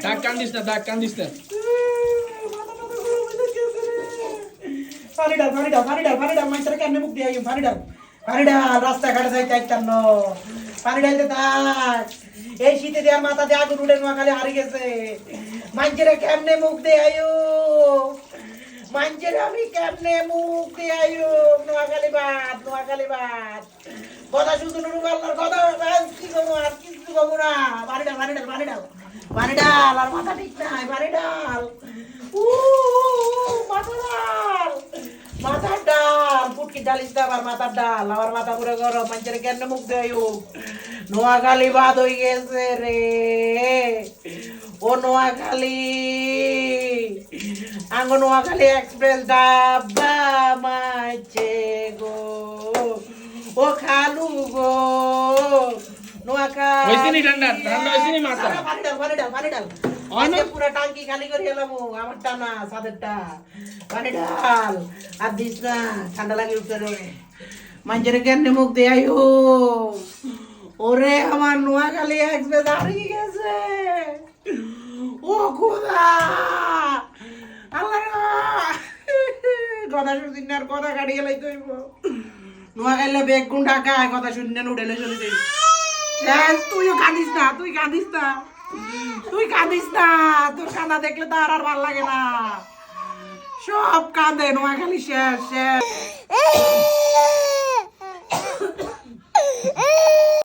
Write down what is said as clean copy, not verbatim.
ডাক কান্দিস না, ডাক কান্দিস না। পানি ডাল মাইটারে কেমনে মুখ দিয়ে পানি ডাল রাস্তাঘাটে যাইতে আইতাম ন পানি ডালতে থাক এই শীতে দেওয়ার মাথা দিয়ে আগুন উঠে নোয়াখালী হারিয়ে গেছে মাইটারে কেমনে মুখ দিয়ে আয়ু মাইটারে আমি কেমনে মুখ দিয়ে আয়ু নোয়াখালী বাদ কথা শুধু নুরু আল্লাহর কথা কি করবো আর কিছু করবো না পানি ডাল আর মাথা ঠিক নাই পানি ডাল মাথার ডাল পুটকি ডালিস আবার মাথার ডাল আমার মাথা পুরো গরম মানুষের কেন মুখ দেয় নোয়াখালী বাদ হয়ে গেছে রে ও নোয়াখালী আঙ্গ নোয়াখালী এক্সপ্রেস ডাব্বা মাইছে গো ও খালু গো নোয়াখালী হইছিনি ঠান্ডা হইছিনি মাথা পানি ডাল অনেক পুরো টাঙ্কি খালি করে এলাম আমার টানা সাদেরটা পানি ডাল আর দিস না ঠান্ডা লাগে উঠতে রে মানুষের কেমনে মুখ দিয়ে আয়ো ওরে আমার নোয়াখালী এক্সপ্রেস হারিয়ে গেছে ও খোদা আল্লাহ কথা শুনছি না আর কথা কাটি গেলাই তৈব নোয়াখালী বেগুন ঢাকা কথা শুনি না উঠেলে চলে যাই তুইও কাঁদিস না তুই কাঁদিস না তোর কাঁদা দেখলে তো আর ভাল লাগে না সব কাঁদে নোয়াখালী শেষ